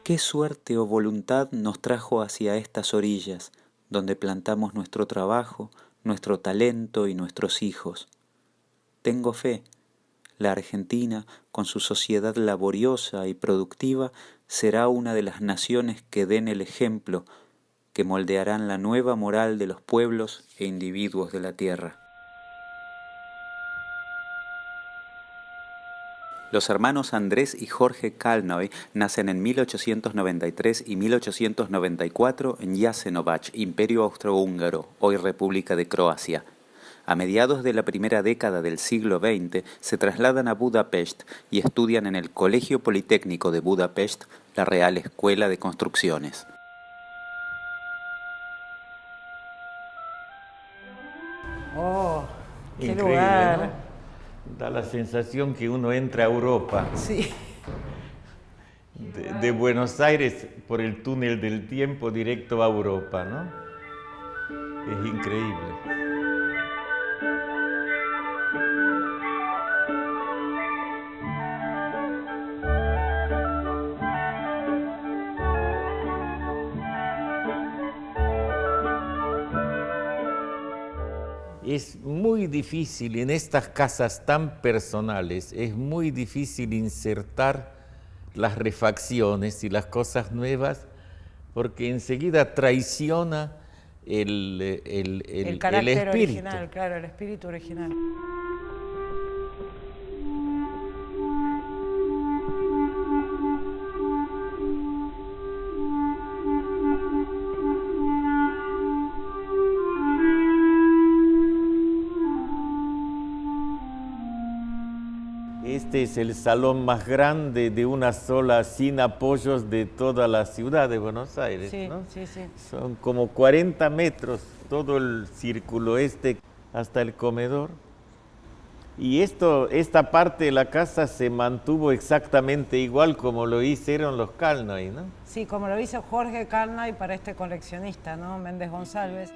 ¿Qué suerte o voluntad nos trajo hacia estas orillas, donde plantamos nuestro trabajo, nuestro talento y nuestros hijos? Tengo fe. La Argentina, con su sociedad laboriosa y productiva, será una de las naciones que den el ejemplo, que moldearán la nueva moral de los pueblos e individuos de la tierra. Los hermanos Andrés y Jorge Kalnoy nacen en 1893 y 1894 en Jasenovac, Imperio Austrohúngaro, hoy República de Croacia. A mediados de la primera década del siglo XX se trasladan a Budapest y estudian en el Colegio Politécnico de Budapest, la Real Escuela de Construcciones. ¡Oh, qué Increíble, lugar! ¿no? Da la sensación que uno entra a Europa. Sí. De Buenos Aires por el túnel del tiempo directo a Europa, ¿no? Es increíble. Es muy difícil en estas casas tan personales, es muy difícil insertar las refacciones y las cosas nuevas porque enseguida traiciona el carácter espíritu. original, claro, el espíritu original. Este es el salón más grande de una sola, sin apoyos, de toda la ciudad de Buenos Aires, Sí, ¿no? sí, sí. Son como 40 metros todo el círculo hasta el comedor. Y esta parte de la casa se mantuvo exactamente igual como lo hicieron los Kalnoy, ¿no? Sí, como lo hizo Jorge Kalnoy para este coleccionista, ¿no? Méndez González.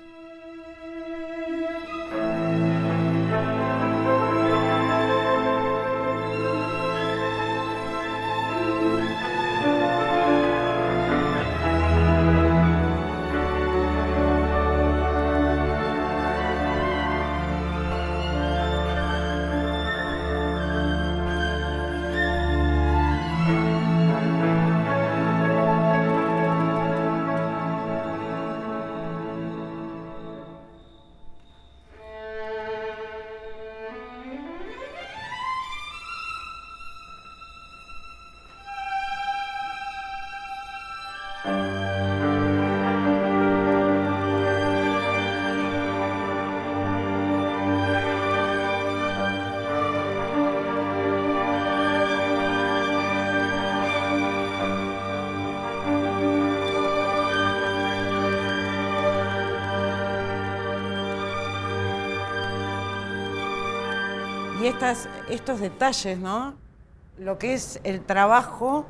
Y estos detalles, ¿no? Lo que es el trabajo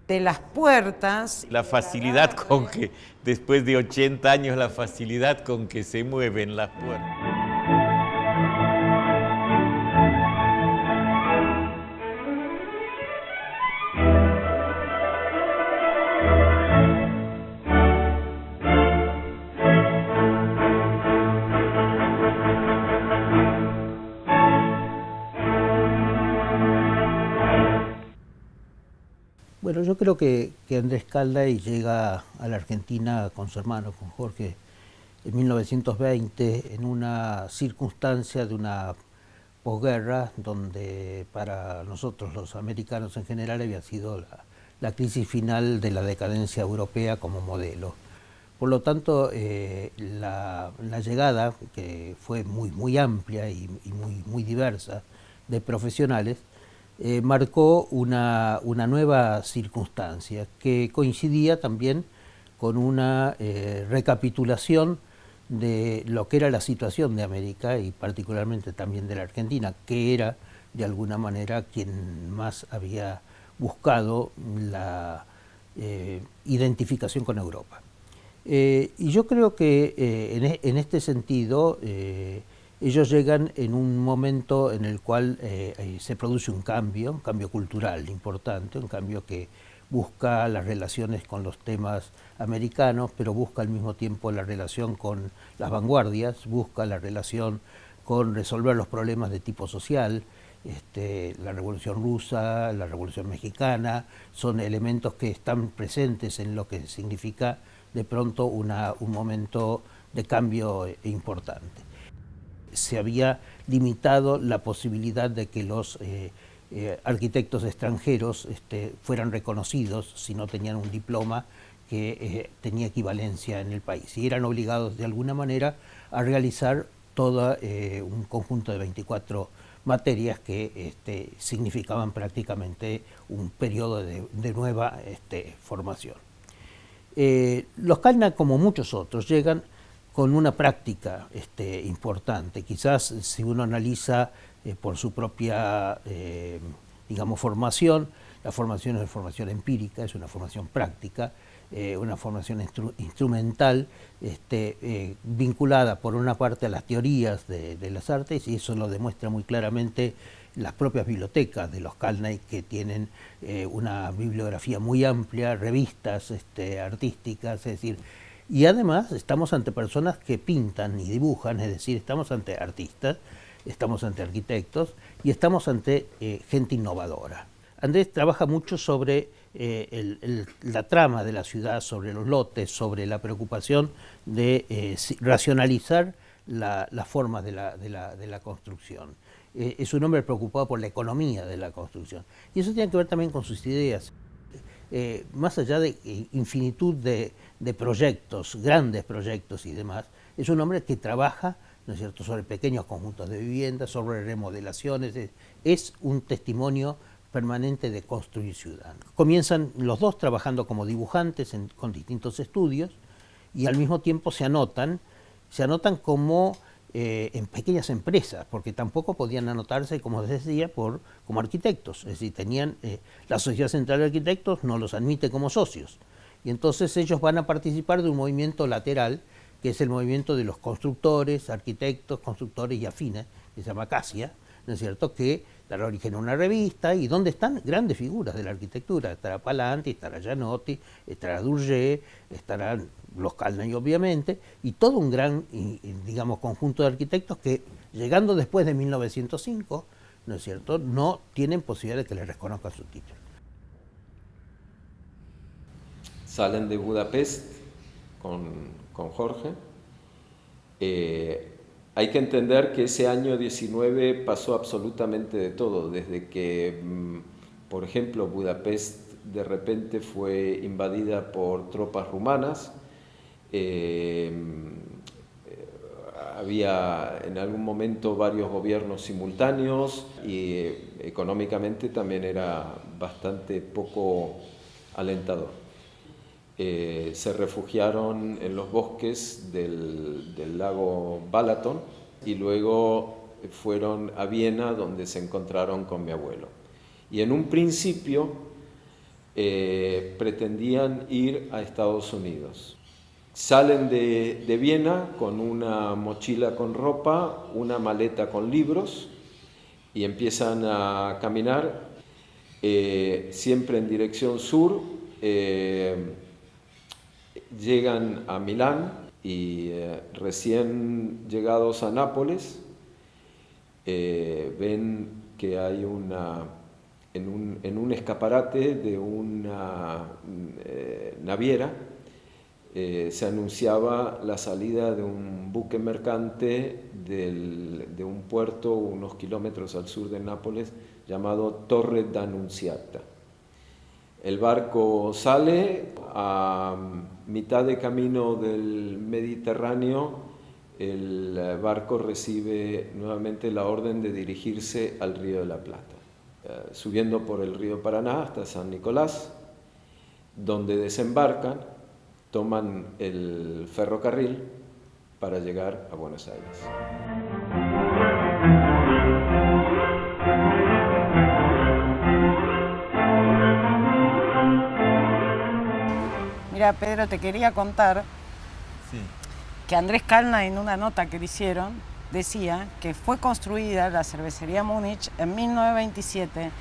de las puertas. La facilidad con que, después de 80 años, la facilidad con que se mueven las puertas. Bueno, yo creo que Andrés Kalnoy llega a la Argentina con su hermano, con Jorge, en 1920, en una circunstancia de una posguerra donde para nosotros los americanos en general había sido la crisis final de la decadencia europea como modelo. Por lo tanto, la llegada, que fue muy amplia y muy diversa, de profesionales, marcó una nueva circunstancia que coincidía también con una recapitulación de lo que era la situación de América y particularmente también de la Argentina, que era de alguna manera quien más había buscado la identificación con Europa. Y yo creo que en este sentido ellos llegan en un momento en el cual se produce un cambio cultural importante, un cambio que busca las relaciones con los temas americanos, pero busca al mismo tiempo la relación con las vanguardias, busca la relación con resolver los problemas de tipo social. La Revolución Rusa, la Revolución Mexicana, son elementos que están presentes en lo que significa de pronto un momento de cambio importante. Se había limitado la posibilidad de que los arquitectos extranjeros fueran reconocidos si no tenían un diploma que tenía equivalencia en el país, y eran obligados de alguna manera a realizar todo un conjunto de 24 materias que significaban prácticamente un periodo de nueva formación. Los Kallna, como muchos otros, llegan con una práctica importante. Quizás si uno analiza por su propia digamos, formación, la formación es una formación empírica, es una formación práctica, una formación instrumental, vinculada por una parte a las teorías de las artes, y eso lo demuestra muy claramente las propias bibliotecas de los Kallna, que tienen una bibliografía muy amplia, revistas artísticas, es decir, y además estamos ante personas que pintan y dibujan, es decir, estamos ante artistas, estamos ante arquitectos y estamos ante gente innovadora. Andrés trabaja mucho sobre la trama de la ciudad, sobre los lotes, sobre la preocupación de racionalizar las formas de la construcción. Es un hombre preocupado por la economía de la construcción. Y eso tiene que ver también con sus ideas. Más allá de infinitud de proyectos, grandes proyectos y demás, es un hombre que trabaja, ¿no es cierto?, sobre pequeños conjuntos de viviendas, sobre remodelaciones. Es un testimonio permanente de construir ciudad. Comienzan los dos trabajando como dibujantes con distintos estudios, y al mismo tiempo se anotan como en pequeñas empresas, porque tampoco podían anotarse, como les decía, como arquitectos. Es decir, tenían la Sociedad Central de Arquitectos no los admite como socios, y entonces ellos van a participar de un movimiento lateral, que es el movimiento de los constructores, arquitectos, constructores y afines, que se llama CASIA, ¿no es cierto?, que dará origen a una revista, y donde están grandes figuras de la arquitectura. Estará Palanti, estará Gianotti, estará Durgé, estarán los Kallna, obviamente, y todo un gran, digamos, conjunto de arquitectos que, llegando después de 1905, ¿no es cierto?, no tienen posibilidad de que les reconozcan su título. Salen de Budapest con Jorge. Hay que entender que ese año 19 pasó absolutamente de todo, desde que, por ejemplo, Budapest de repente fue invadida por tropas rumanas. Había en algún momento varios gobiernos simultáneos, y económicamente también era bastante poco alentador. Se refugiaron en los bosques del lago Balaton, y luego fueron a Viena, donde se encontraron con mi abuelo. Y en un principio pretendían ir a Estados Unidos. Salen de Viena con una mochila con ropa, una maleta con libros, y empiezan a caminar siempre en dirección sur. Llegan a Milán, y recién llegados a Nápoles ven que hay en un escaparate de una naviera se anunciaba la salida de un buque mercante de un puerto unos kilómetros al sur de Nápoles llamado Torre d'Annunziata. El barco sale, a mitad de camino del Mediterráneo, el barco recibe nuevamente la orden de dirigirse al Río de la Plata, subiendo por el río Paraná hasta San Nicolás, donde desembarcan, toman el ferrocarril para llegar a Buenos Aires. Mira, Pedro, te quería contar que Andrés Kallna, en una nota que le hicieron, decía que fue construida la cervecería Múnich en 1927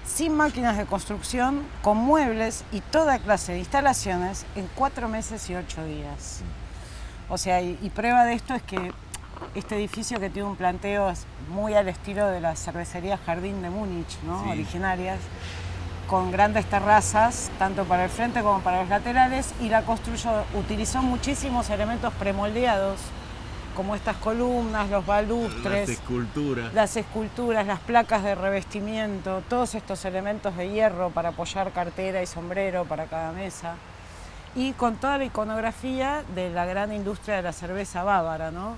sin máquinas de construcción, con muebles y toda clase de instalaciones en 4 meses y 8 días. O sea, y prueba de esto es que este edificio, que tiene un planteo muy al estilo de la cervecería Jardín de Múnich, ¿no? Originarias, con grandes terrazas, tanto para el frente como para los laterales, y la construyó, utilizó muchísimos elementos premoldeados, como estas columnas, los balustres, las esculturas, las placas de revestimiento, todos estos elementos de hierro para apoyar cartera y sombrero para cada mesa, y con toda la iconografía de la gran industria de la cerveza bávara, ¿no?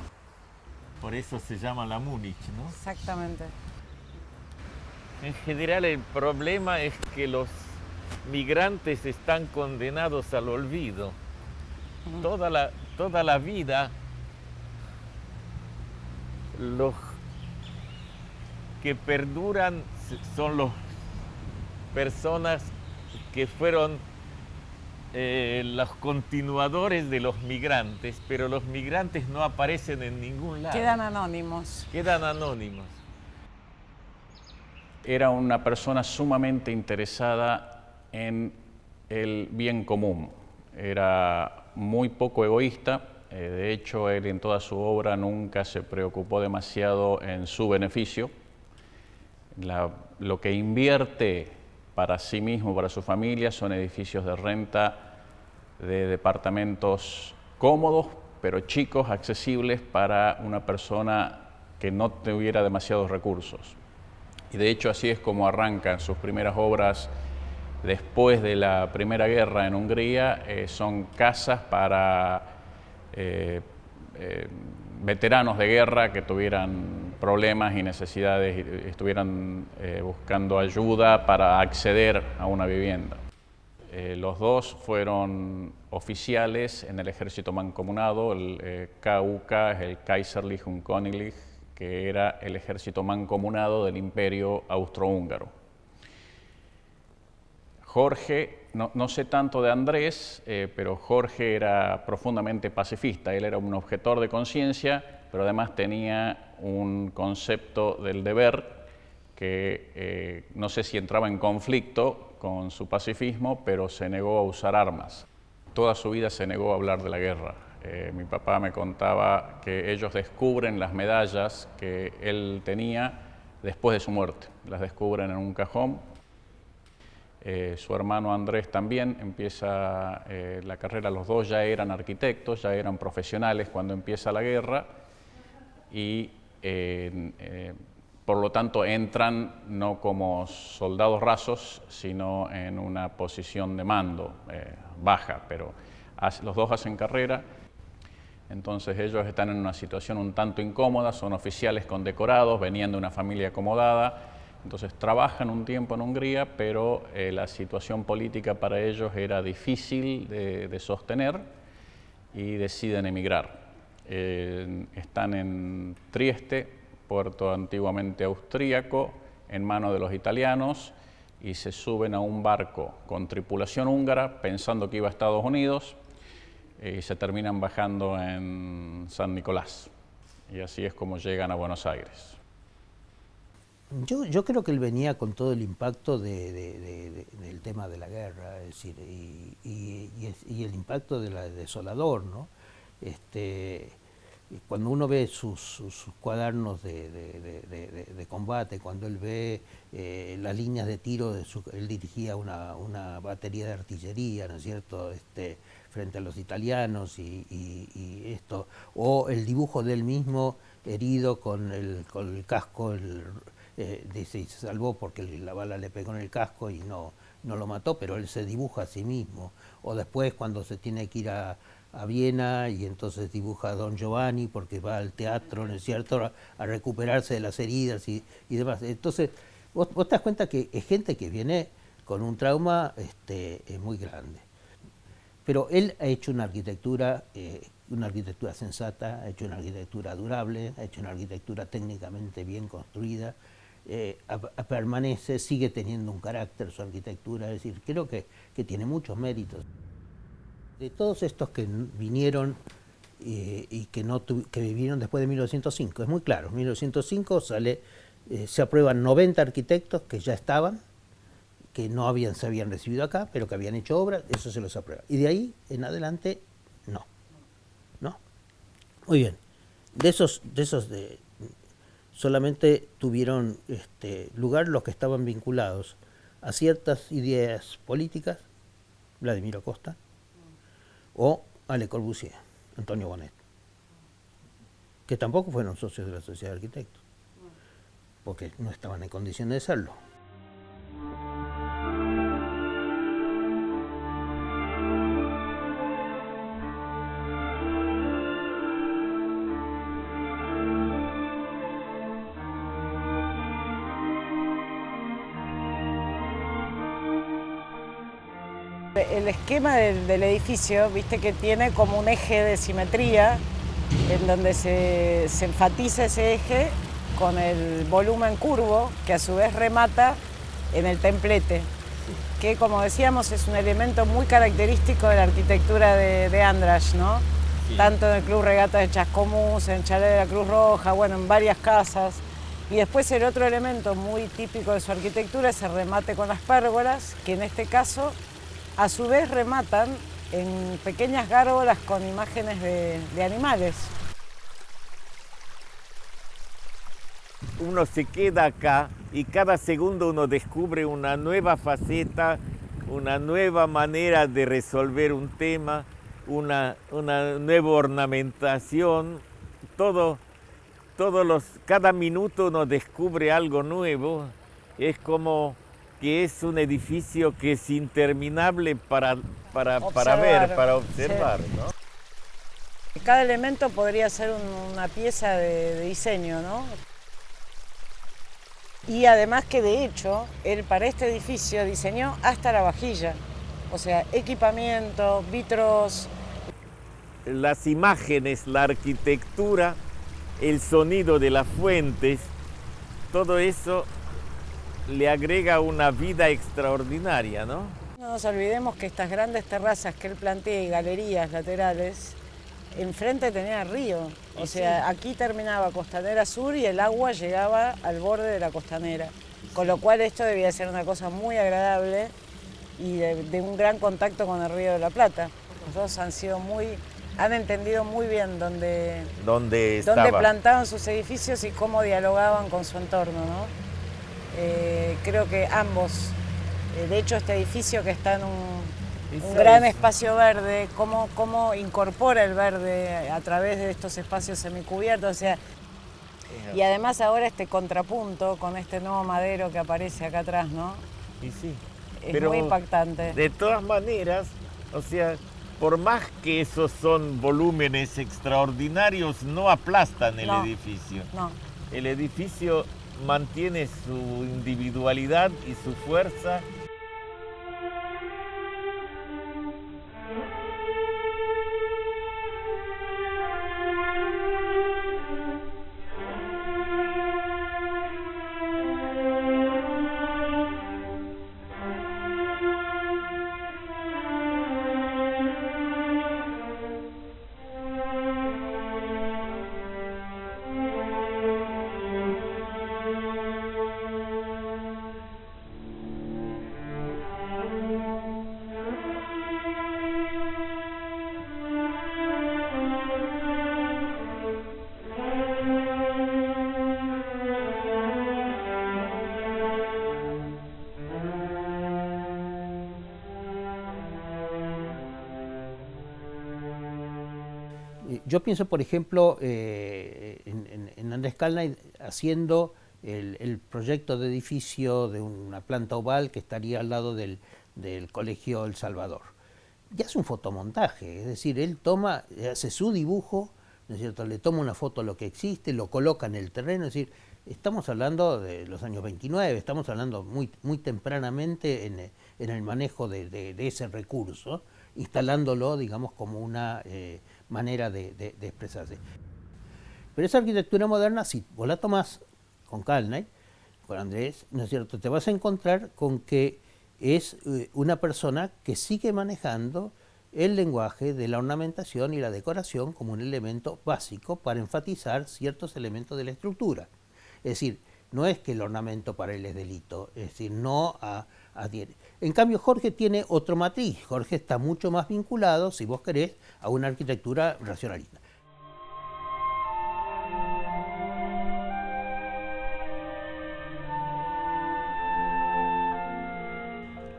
Por eso se llama la Múnich, ¿no? Exactamente. En general el problema es que los migrantes están condenados al olvido. Toda la vida los que perduran son las personas que fueron los continuadores de los migrantes, pero los migrantes no aparecen en ningún lado. Quedan anónimos. Quedan anónimos. Era una persona sumamente interesada en el bien común. Era muy poco egoísta. De hecho, él en toda su obra nunca se preocupó demasiado en su beneficio. Lo que invierte para sí mismo, para su familia, son edificios de renta de departamentos cómodos, pero chicos, accesibles para una persona que no tuviera demasiados recursos. Y de hecho así es como arrancan sus primeras obras después de la Primera Guerra en Hungría. Son casas para veteranos de guerra que tuvieran problemas y necesidades y estuvieran buscando ayuda para acceder a una vivienda. Los dos fueron oficiales en el ejército mancomunado. El KUK es el Kaiserlich und Königlich, que era el ejército mancomunado del Imperio Austrohúngaro. Jorge, no sé tanto de Andrés, pero Jorge era profundamente pacifista. Él era un objetor de conciencia, pero además tenía un concepto del deber que no sé si entraba en conflicto con su pacifismo, pero se negó a usar armas. Toda su vida se negó a hablar de la guerra. Mi papá me contaba que ellos descubren las medallas que él tenía después de su muerte. Las descubren en un cajón. Su hermano Andrés también empieza la carrera. Los dos ya eran arquitectos, ya eran profesionales cuando empieza la guerra y por lo tanto entran no como soldados rasos, sino en una posición de mando baja, pero los dos hacen carrera. Entonces ellos están en una situación un tanto incómoda, son oficiales condecorados, venían de una familia acomodada, entonces trabajan un tiempo en Hungría, pero la situación política para ellos era difícil de sostener y deciden emigrar. Están en Trieste, puerto antiguamente austríaco, en manos de los italianos, y se suben a un barco con tripulación húngara pensando que iba a Estados Unidos, y se terminan bajando en San Nicolás. Y así es como llegan a Buenos Aires. Yo creo que él venía con todo el impacto del tema de la guerra, es decir, y el impacto desolador, ¿no? Cuando uno ve sus cuadernos de combate, cuando él ve las líneas de tiro, él dirigía una batería de artillería, ¿no es cierto?, frente a los italianos y esto, o el dibujo de él mismo herido con el casco, se salvó porque la bala le pegó en el casco y no lo mató, pero él se dibuja a sí mismo, o después cuando se tiene que ir a Viena y entonces dibuja a Don Giovanni porque va al teatro, ¿no es cierto?, a recuperarse de las heridas y demás. Entonces, vos te das cuenta que es gente que viene con un trauma muy grande. Pero él ha hecho una arquitectura sensata, ha hecho una arquitectura durable, ha hecho una arquitectura técnicamente bien construida, permanece, sigue teniendo un carácter su arquitectura, es decir, creo que tiene muchos méritos. De todos estos que vinieron y que vivieron después de 1905, es muy claro, en 1905 se aprueban 90 arquitectos que ya estaban, que no se habían recibido acá, pero que habían hecho obras, eso se los aprueba. Y de ahí en adelante, no. Muy bien. Solamente tuvieron lugar los que estaban vinculados a ciertas ideas políticas, Vladimiro Costa, o a Le Corbusier, Antonio Bonet, que tampoco fueron socios de la Sociedad de Arquitectos, porque no estaban en condiciones de serlo. El esquema del edificio, viste que tiene como un eje de simetría en donde se enfatiza ese eje con el volumen curvo que a su vez remata en el templete, que como decíamos es un elemento muy característico de la arquitectura de Andratx, ¿no? Sí. Tanto en el Club Regatas de Chascomús, en Chalet de la Cruz Roja, bueno, en varias casas. Y después el otro elemento muy típico de su arquitectura es el remate con las pérgolas, que en este caso a su vez rematan en pequeñas gárgolas con imágenes de animales. Uno se queda acá y cada segundo uno descubre una nueva faceta, una nueva manera de resolver un tema, una nueva ornamentación. Cada minuto uno descubre algo nuevo. Es como que es un edificio que es interminable para ver, para observar, sí. ¿No? Cada elemento podría ser una pieza de diseño, ¿no? Y además que de hecho, él para este edificio diseñó hasta la vajilla, o sea, equipamiento, vitros. Las imágenes, la arquitectura, el sonido de las fuentes, todo eso le agrega una vida extraordinaria, ¿no? No nos olvidemos que estas grandes terrazas que él plantea y galerías laterales, enfrente tenía el río. O sea, aquí terminaba Costanera Sur y el agua llegaba al borde de la costanera. Con lo cual esto debía ser una cosa muy agradable y de un gran contacto con el Río de la Plata. Los dos han entendido muy bien dónde plantaban sus edificios y cómo dialogaban con su entorno, ¿no? Creo que ambos, de hecho este edificio que está en un gran espacio verde, cómo incorpora el verde a través de estos espacios semicubiertos, o sea, y además ahora este contrapunto con este nuevo madero que aparece acá atrás, ¿no? Y sí, es muy impactante. De todas maneras, o sea, por más que esos son volúmenes extraordinarios, no aplastan el edificio. No. El edificio mantiene su individualidad y su fuerza. Yo pienso, por ejemplo, en Andrés Calnay haciendo el proyecto de edificio de una planta oval que estaría al lado del Colegio El Salvador. Ya es un fotomontaje, es decir, él hace su dibujo, ¿no es cierto? Le toma una foto a lo que existe, lo coloca en el terreno, es decir, estamos hablando de los años 29, estamos hablando muy tempranamente en el manejo de ese recurso, instalándolo, digamos, como una manera de expresarse. Pero esa arquitectura moderna, si vos la tomás con Calnay, con Andrés, ¿no es cierto?, te vas a encontrar con que es una persona que sigue manejando el lenguaje de la ornamentación y la decoración como un elemento básico para enfatizar ciertos elementos de la estructura. Es decir, no es que el ornamento para él es delito, es decir, no a adhiere. En cambio, Jorge tiene otro matiz. Jorge está mucho más vinculado, si vos querés, a una arquitectura racionalista.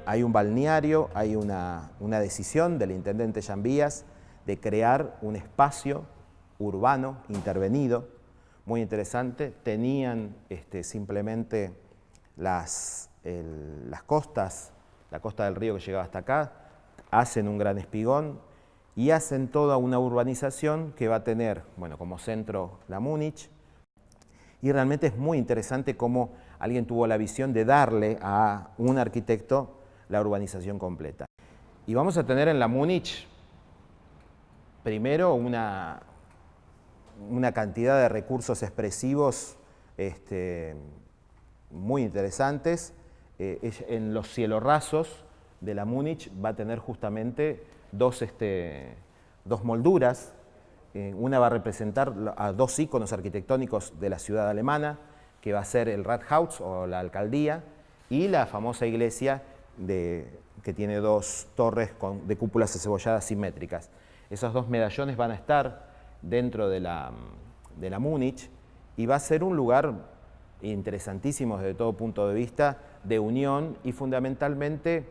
Hay un balneario, hay una decisión del intendente Jean Vías de crear un espacio urbano intervenido, muy interesante. Tenían simplemente las costas, la costa del río que llegaba hasta acá, hacen un gran espigón y hacen toda una urbanización que va a tener, bueno, como centro la Múnich. Y realmente es muy interesante cómo alguien tuvo la visión de darle a un arquitecto la urbanización completa. Y vamos a tener en la Múnich, primero, una cantidad de recursos expresivos muy interesantes. En los cielorrasos de la Múnich va a tener justamente dos molduras. Una va a representar a dos íconos arquitectónicos de la ciudad alemana, que va a ser el Rathaus o la alcaldía, y la famosa iglesia que tiene dos torres de cúpulas acebolladas simétricas. Esos dos medallones van a estar dentro de la Múnich y va a ser un lugar interesantísimo desde todo punto de vista de unión y fundamentalmente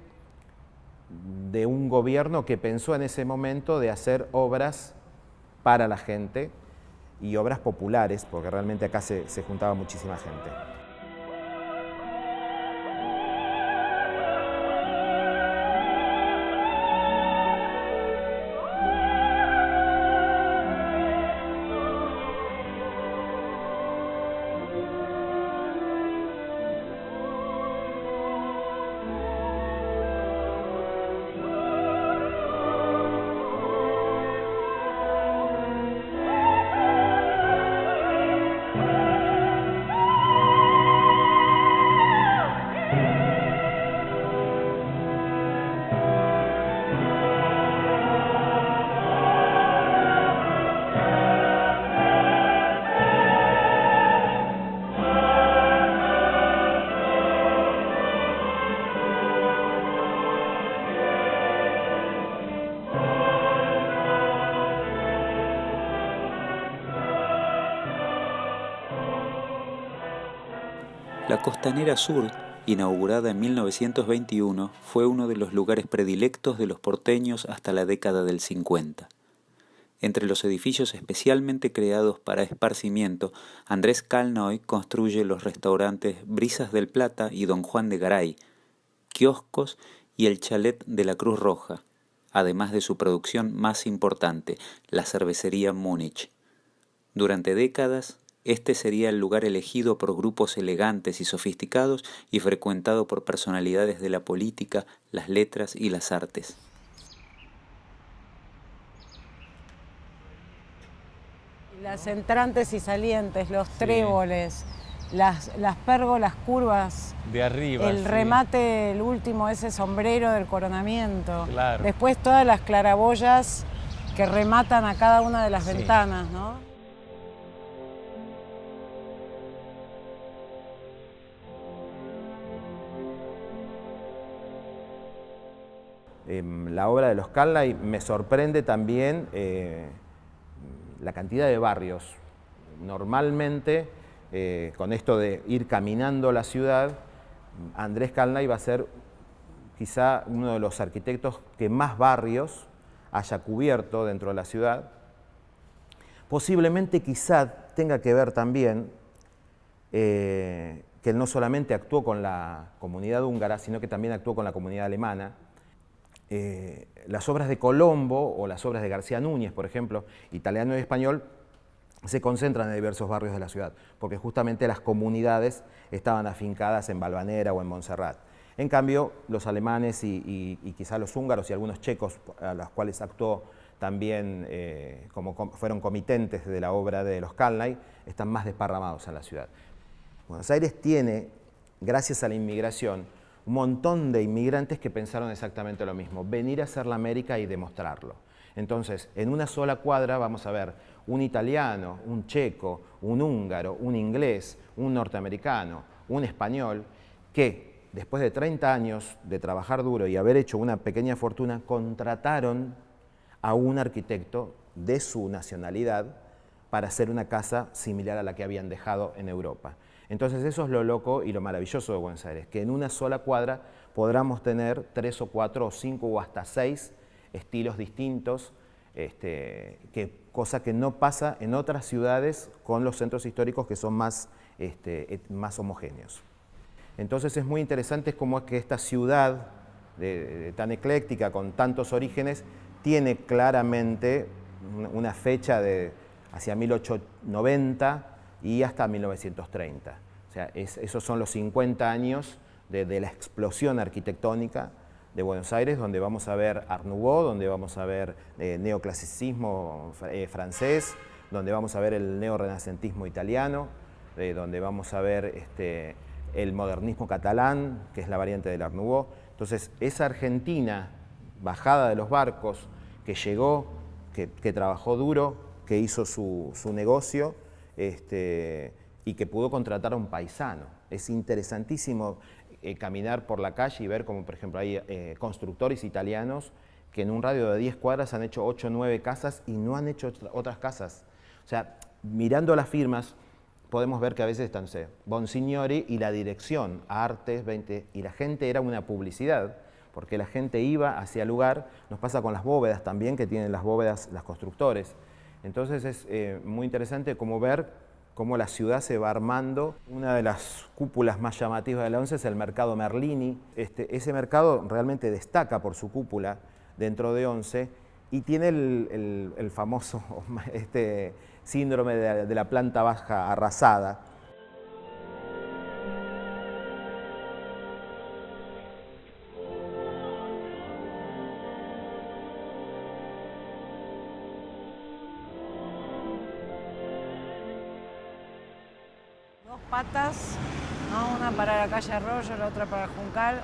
de un gobierno que pensó en ese momento de hacer obras para la gente y obras populares, porque realmente acá se juntaba muchísima gente. La Costanera Sur, inaugurada en 1921, fue uno de los lugares predilectos de los porteños hasta la década del 50. Entre los edificios especialmente creados para esparcimiento, Andrés Kalnoy construye los restaurantes Brisas del Plata y Don Juan de Garay, kioscos y el chalet de la Cruz Roja, además de su producción más importante, la cervecería Múnich. Durante décadas, este sería el lugar elegido por grupos elegantes y sofisticados y frecuentado por personalidades de la política, las letras y las artes. Las entrantes y salientes, los tréboles, las pérgolas curvas, de arriba, el remate, el último, ese sombrero del coronamiento. Claro. Después todas las claraboyas que rematan a cada una de las ventanas, ¿no? La obra de los Kalnoy me sorprende también la cantidad de barrios. Normalmente, con esto de ir caminando la ciudad, Andrés Kalnoy va a ser quizá uno de los arquitectos que más barrios haya cubierto dentro de la ciudad. Posiblemente quizá tenga que ver también que él no solamente actuó con la comunidad húngara, sino que también actuó con la comunidad alemana. Las obras de Colombo o las obras de García Núñez, por ejemplo, italiano y español, se concentran en diversos barrios de la ciudad, porque justamente las comunidades estaban afincadas en Valvanera o en Montserrat. En cambio, los alemanes y quizá los húngaros y algunos checos, a los cuales actuó también fueron comitentes de la obra de los Kalnoy, están más desparramados en la ciudad. Buenos Aires tiene, gracias a la inmigración, un montón de inmigrantes que pensaron exactamente lo mismo, venir a hacer la América y demostrarlo. Entonces, en una sola cuadra vamos a ver un italiano, un checo, un húngaro, un inglés, un norteamericano, un español, que después de 30 años de trabajar duro y haber hecho una pequeña fortuna, contrataron a un arquitecto de su nacionalidad para hacer una casa similar a la que habían dejado en Europa. Entonces eso es lo loco y lo maravilloso de Buenos Aires, que en una sola cuadra podamos tener 3 o 4 o 5 o hasta 6 estilos distintos, cosa que no pasa en otras ciudades con los centros históricos que son más homogéneos. Entonces es muy interesante cómo es que esta ciudad tan ecléctica, con tantos orígenes, tiene claramente una fecha de hacia 1890 y hasta 1930. O sea, esos son los 50 años de la explosión arquitectónica de Buenos Aires, donde vamos a ver Art Nouveau, donde vamos a ver neoclasicismo francés, donde vamos a ver el neorrenacentismo italiano, donde vamos a ver el modernismo catalán, que es la variante del Art Nouveau. Entonces, esa Argentina bajada de los barcos, que llegó, que trabajó duro, que hizo su negocio y que pudo contratar a un paisano. Es interesantísimo caminar por la calle y ver como, por ejemplo, hay constructores italianos que en un radio de 10 cuadras han hecho 8 o 9 casas y no han hecho otras casas. O sea, mirando las firmas, podemos ver que a veces están, no sé, Bonsignori y la dirección, Artes 20, y la gente era una publicidad, porque la gente iba hacia el lugar. Nos pasa con las bóvedas también, que tienen las bóvedas los constructores. Entonces es muy interesante como ver cómo la ciudad se va armando. Una de las cúpulas más llamativas de la ONCE es el mercado Merlini. Ese mercado realmente destaca por su cúpula dentro de ONCE y tiene el famoso síndrome de la planta baja arrasada. Patas, ¿no? Una para la calle Arroyo, la otra para Juncal,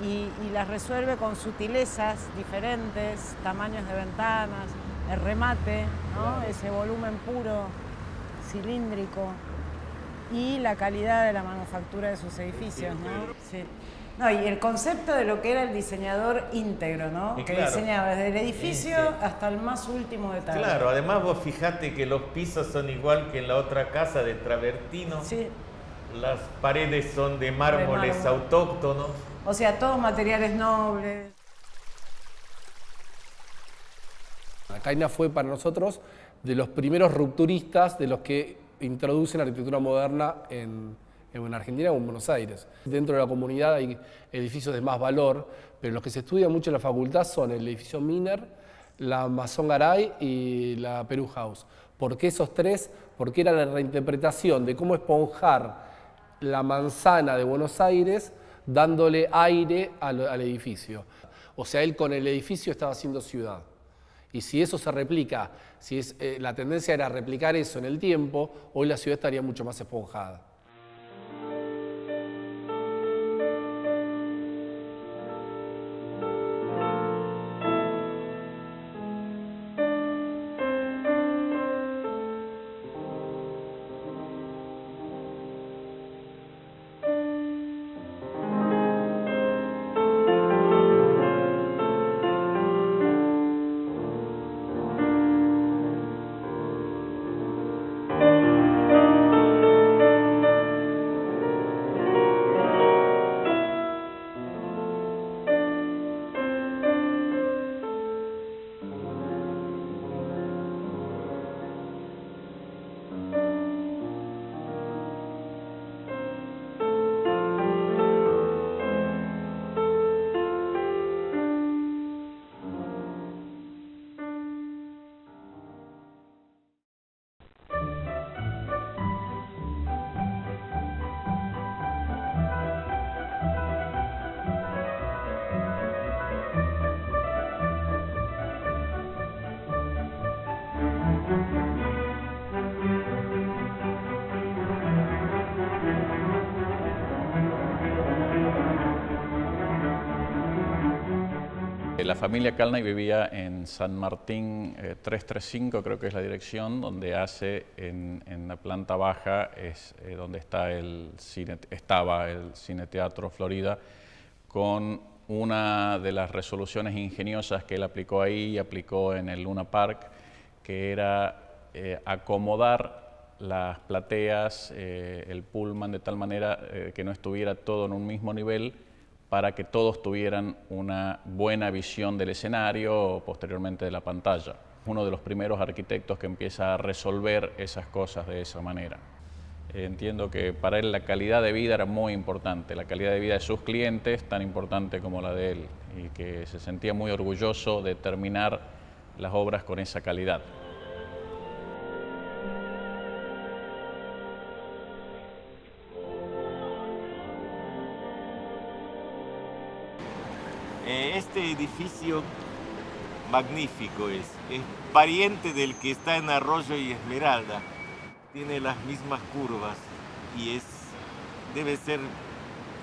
y las resuelve con sutilezas diferentes, tamaños de ventanas, el remate, ¿no? Ese volumen puro, cilíndrico, y la calidad de la manufactura de sus edificios, ¿no? Sí. No, y el concepto de lo que era el diseñador íntegro, ¿no? Que claro, diseñaba desde el edificio hasta el más último detalle. Claro, además vos fijate que los pisos son igual que en la otra casa de Travertino. Sí. Las paredes son de mármoles autóctonos. O sea, todos materiales nobles. Caina fue para nosotros de los primeros rupturistas de los que introducen la arquitectura moderna en Argentina o en Buenos Aires. Dentro de la comunidad hay edificios de más valor, pero los que se estudian mucho en la facultad son el edificio Miner, la Maison Garay y la Perú House. ¿Por qué esos tres? Porque era la reinterpretación de cómo esponjar la manzana de Buenos Aires dándole aire al edificio. O sea, él con el edificio estaba haciendo ciudad. Y si eso se replica, la tendencia era replicar eso en el tiempo, hoy la ciudad estaría mucho más esponjada. La familia Kalnay vivía en San Martín 335, creo que es la dirección, donde hace en la planta baja, es donde está estaba el Cine Teatro Florida, con una de las resoluciones ingeniosas que él aplicó ahí y aplicó en el Luna Park, que era acomodar las plateas, el pullman, de tal manera que no estuviera todo en un mismo nivel, para que todos tuvieran una buena visión del escenario o posteriormente de la pantalla. Uno de los primeros arquitectos que empieza a resolver esas cosas de esa manera. Entiendo que para él la calidad de vida era muy importante, la calidad de vida de sus clientes tan importante como la de él, y que se sentía muy orgulloso de terminar las obras con esa calidad. Este edificio magnífico es pariente del que está en Arroyo y Esmeralda. Tiene las mismas curvas y debe ser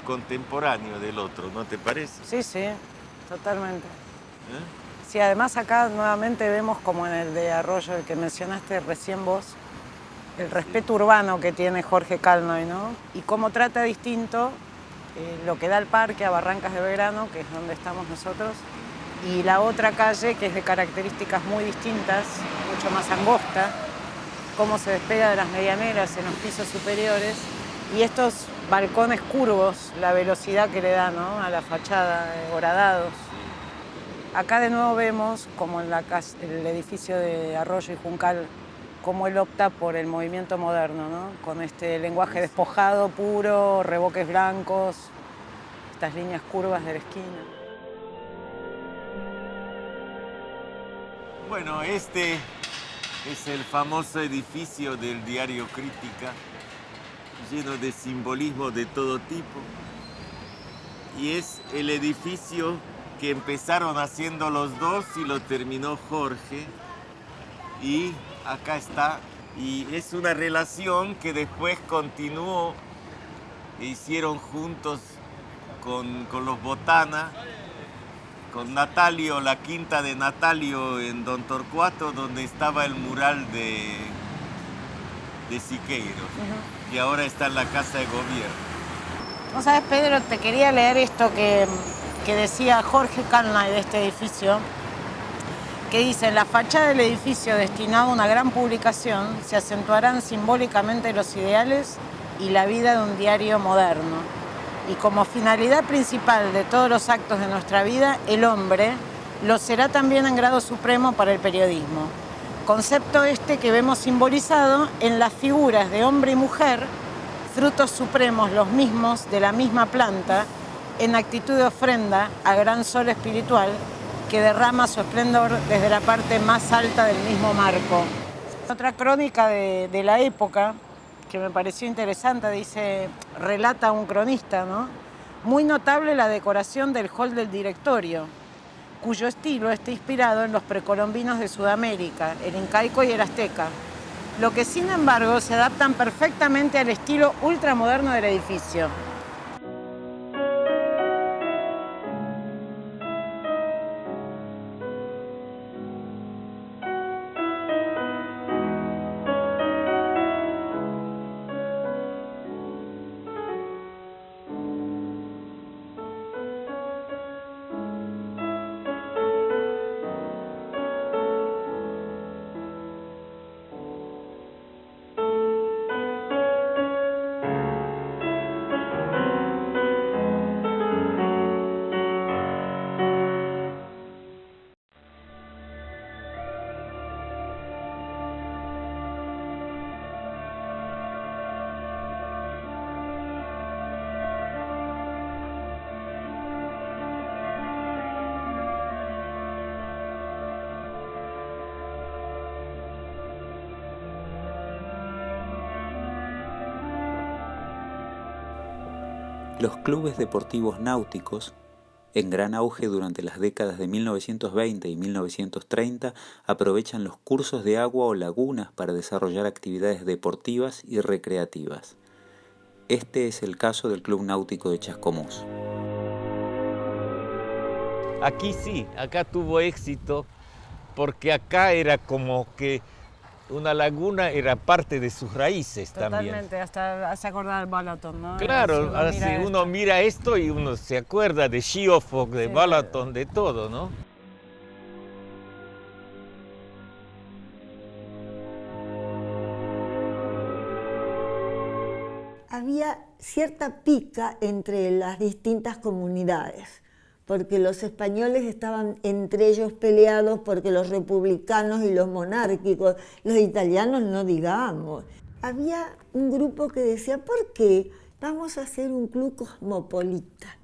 contemporáneo del otro, ¿no te parece? Sí, sí, totalmente. Sí, además acá nuevamente vemos, como en el de Arroyo, el que mencionaste recién vos, el respeto urbano que tiene Jorge Kalnay, ¿no? Y cómo trata distinto lo que da el parque a Barrancas de Belgrano, que es donde estamos nosotros, y la otra calle, que es de características muy distintas, mucho más angosta, cómo se despega de las medianeras en los pisos superiores, y estos balcones curvos, la velocidad que le da, ¿no?, a la fachada, horadados. Acá de nuevo vemos, como en el edificio de Arroyo y Juncal, cómo él opta por el movimiento moderno, ¿no?, con este lenguaje despojado, puro, revoques blancos, estas líneas curvas de la esquina. Bueno, este es el famoso edificio del diario Crítica, lleno de simbolismo de todo tipo, y es el edificio que empezaron haciendo los dos y lo terminó Jorge, y acá está, y es una relación que después continuó e hicieron juntos con los Botana, con Natalio, la quinta de Natalio en Don Torcuato, donde estaba el mural de Siqueiros, y ahora está en la Casa de Gobierno. ¿No sabes, Pedro? Te quería leer esto que decía Jorge Kalnay de este edificio, que dice: en la fachada del edificio destinado a una gran publicación se acentuarán simbólicamente los ideales y la vida de un diario moderno. Y como finalidad principal de todos los actos de nuestra vida, el hombre lo será también en grado supremo para el periodismo. Concepto este que vemos simbolizado en las figuras de hombre y mujer, frutos supremos los mismos de la misma planta, en actitud de ofrenda al gran sol espiritual que derrama su esplendor desde la parte más alta del mismo marco. Otra crónica de la época que me pareció interesante, dice, relata un cronista, ¿no?, muy notable la decoración del hall del directorio, cuyo estilo está inspirado en los precolombinos de Sudamérica, el incaico y el azteca, lo que sin embargo se adaptan perfectamente al estilo ultramoderno del edificio. Los clubes deportivos náuticos, en gran auge durante las décadas de 1920 y 1930, aprovechan los cursos de agua o lagunas para desarrollar actividades deportivas y recreativas. Este es el caso del Club Náutico de Chascomús. Aquí sí, acá tuvo éxito, porque acá era como que una laguna era parte de sus raíces también. Totalmente, hasta hace acordar al Balaton, ¿no? Claro, así uno mira esto y uno se acuerda de Schiaffog, de Balaton, de todo, ¿no? Había cierta pica entre las distintas comunidades, porque los españoles estaban entre ellos peleados porque los republicanos y los monárquicos, los italianos no digamos. Había un grupo que decía, ¿por qué vamos a hacer un club cosmopolita?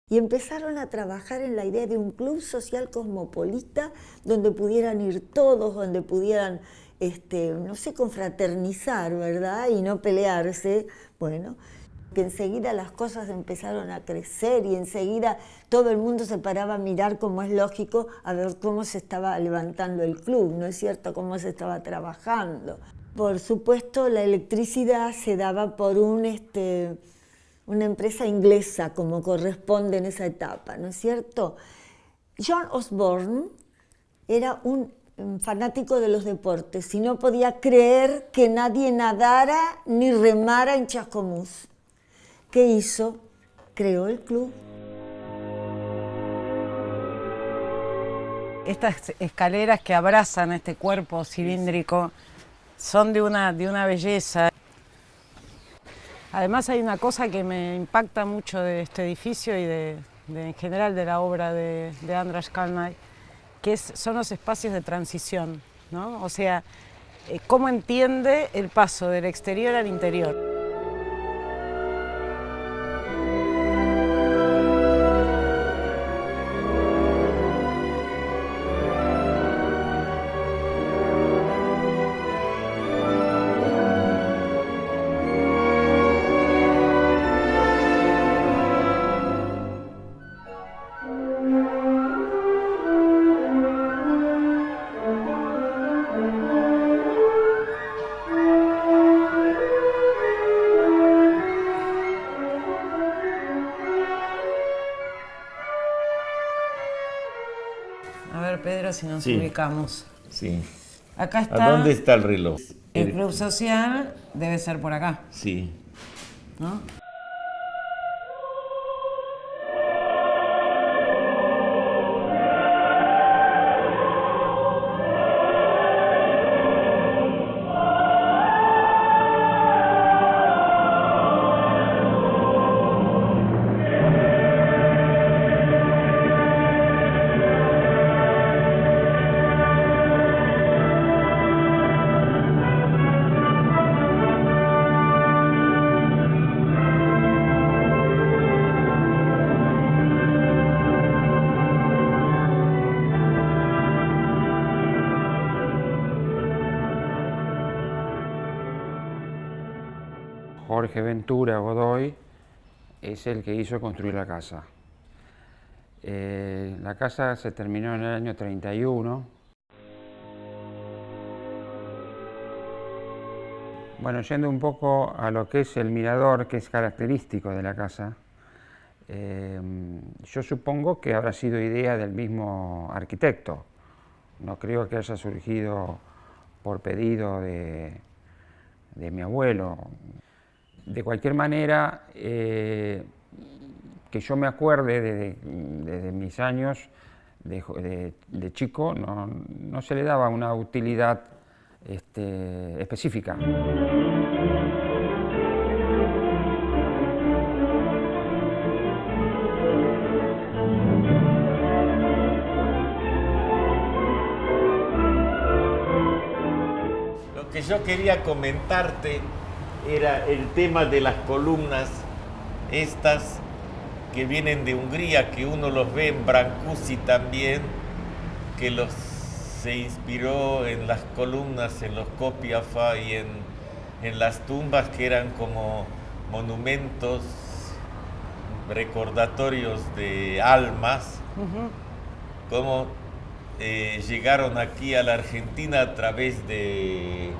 Y empezaron a trabajar en la idea de un club social cosmopolita donde pudieran ir todos, donde pudieran, no sé, confraternizar, ¿verdad? Y no pelearse. Bueno, que enseguida las cosas empezaron a crecer y enseguida todo el mundo se paraba a mirar, como es lógico, a ver cómo se estaba levantando el club, ¿no es cierto?, cómo se estaba trabajando. Por supuesto, la electricidad se daba por una empresa inglesa, como corresponde en esa etapa, ¿no es cierto? John Osborne era un fanático de los deportes y no podía creer que nadie nadara ni remara en Chascomús. ¿Qué hizo? Creó el club. Estas escaleras que abrazan este cuerpo cilíndrico son de una belleza. Además hay una cosa que me impacta mucho de este edificio y en general de la obra de András Kálmán, que son los espacios de transición, ¿no? O sea, cómo entiende el paso del exterior al interior. A ver, Pedro, si nos ubicamos. Sí. Acá está. ¿A dónde está el reloj? El club social debe ser por acá. Sí. ¿No? Jorge Ventura Godoy es el que hizo construir la casa. La casa se terminó en el año 31. Bueno, yendo un poco a lo que es el mirador, que es característico de la casa, yo supongo que habrá sido idea del mismo arquitecto. No creo que haya surgido por pedido de mi abuelo. De cualquier manera, que yo me acuerde desde mis años de chico, no se le daba una utilidad específica. Lo que yo quería comentarte era el tema de las columnas estas que vienen de Hungría, que uno los ve en Brancusi también, que se inspiró en las columnas, en los Kopiafa y en las tumbas, que eran como monumentos recordatorios de almas, cómo llegaron aquí a la Argentina a través de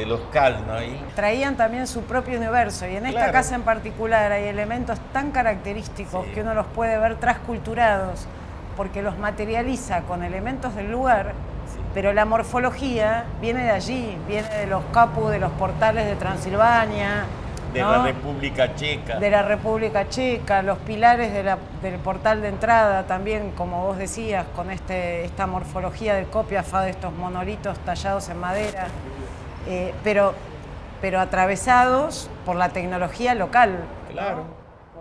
los Kálmán. Traían también su propio universo y en esta casa en particular hay elementos tan característicos que uno los puede ver transculturados porque los materializa con elementos del lugar, pero la morfología viene de allí, viene de los capus, de los portales de Transilvania, de ¿no? la República Checa. De la República Checa, los pilares del portal de entrada también, como vos decías, con esta morfología del Copiafa, de estos monolitos tallados en madera, pero atravesados por la tecnología local. Claro,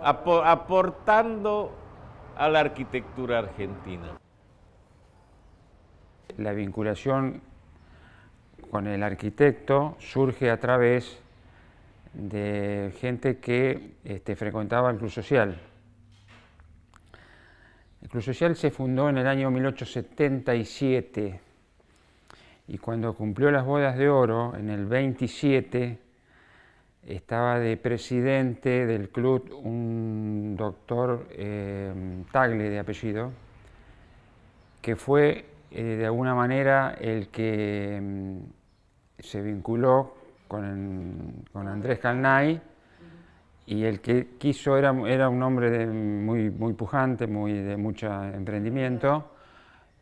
aportando a la arquitectura argentina. La vinculación con el arquitecto surge a través de gente que frecuentaba el Club Social. El Club Social se fundó en el año 1877 y cuando cumplió las bodas de oro, en el 27, estaba de presidente del club un doctor Tagle de apellido, que fue de alguna manera el que se vinculó con Andrés Calnay, y el que quiso, era un hombre muy pujante, de mucho emprendimiento,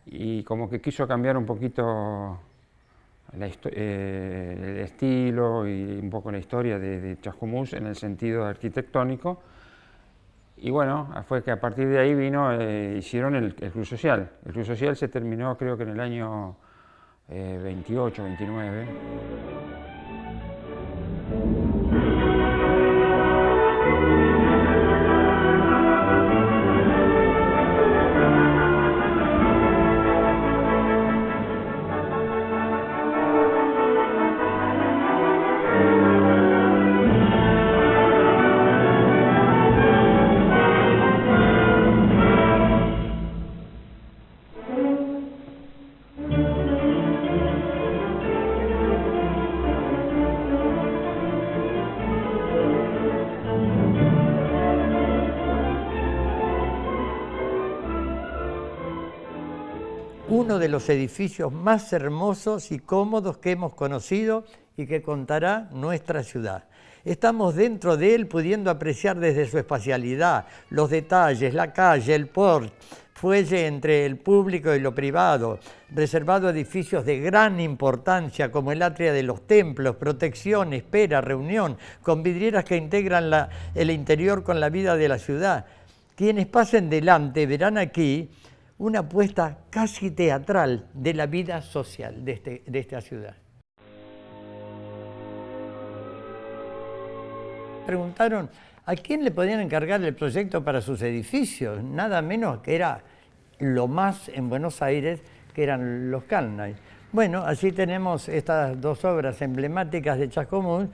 y como que quiso cambiar un poquito el estilo y un poco la historia de Chascomús en el sentido arquitectónico. Y bueno, fue que a partir de ahí hicieron el Club Social. El Club Social se terminó creo que en el año 28, 29. Uno de los edificios más hermosos y cómodos que hemos conocido y que contará nuestra ciudad. Estamos dentro de él pudiendo apreciar desde su espacialidad, los detalles, la calle, el port, fuelle entre el público y lo privado, reservado a edificios de gran importancia como el atria de los templos, protección, espera, reunión, con vidrieras que integran el interior con la vida de la ciudad. Quienes pasen delante verán aquí una apuesta casi teatral de la vida social de esta ciudad. Preguntaron a quién le podían encargar el proyecto para sus edificios, nada menos que era lo más en Buenos Aires, que eran los Calnay. Bueno, así tenemos estas dos obras emblemáticas de Chascomús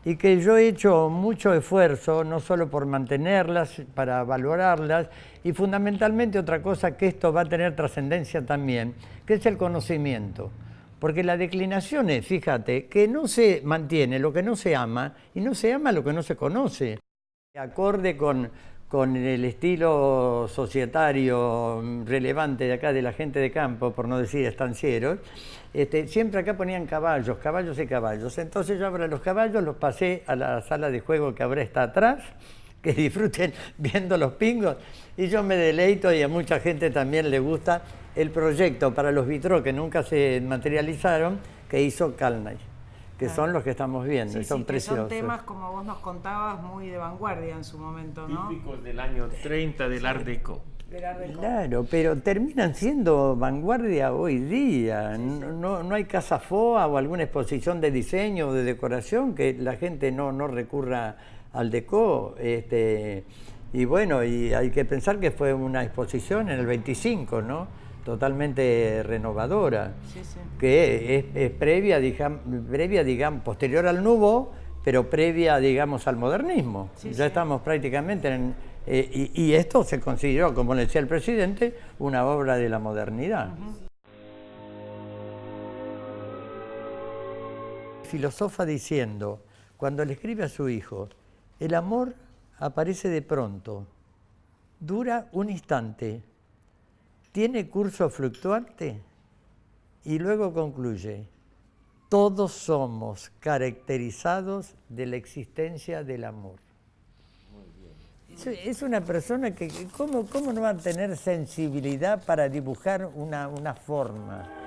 y que yo he hecho mucho esfuerzo, no solo por mantenerlas, para valorarlas, y fundamentalmente otra cosa que esto va a tener trascendencia también, que es el conocimiento. Porque la declinación es, fíjate, que no se mantiene lo que no se ama y no se ama lo que no se conoce. Acorde con el estilo societario relevante de acá de la gente de campo, por no decir estancieros, siempre acá ponían caballos y caballos. Entonces yo ahora los caballos los pasé a la sala de juego que ahora está atrás, que disfruten viendo los pingos, y yo me deleito, y a mucha gente también le gusta el proyecto para los vitrós que nunca se materializaron, que hizo Calnay, que son los que estamos viendo, sí, son preciosos. Son temas, como vos nos contabas, muy de vanguardia en su momento, ¿no? Típicos del año 30 del Art Deco. Claro, pero terminan siendo vanguardia hoy día. No hay casa FOA o alguna exposición de diseño o de decoración que la gente no recurra al Deco. Y bueno, y hay que pensar que fue una exposición en el 25, ¿no? Totalmente renovadora, que es previa, digamos, posterior al Nouveau, pero previa, digamos, al modernismo. Ya estamos prácticamente en... y esto se consideró, como le decía el presidente, una obra de la modernidad. Filosofa diciendo, cuando le escribe a su hijo, el amor aparece de pronto, dura un instante, tiene curso fluctuante y luego concluye, todos somos caracterizados de la existencia del amor. Es una persona que, ¿cómo no va a tener sensibilidad para dibujar una forma?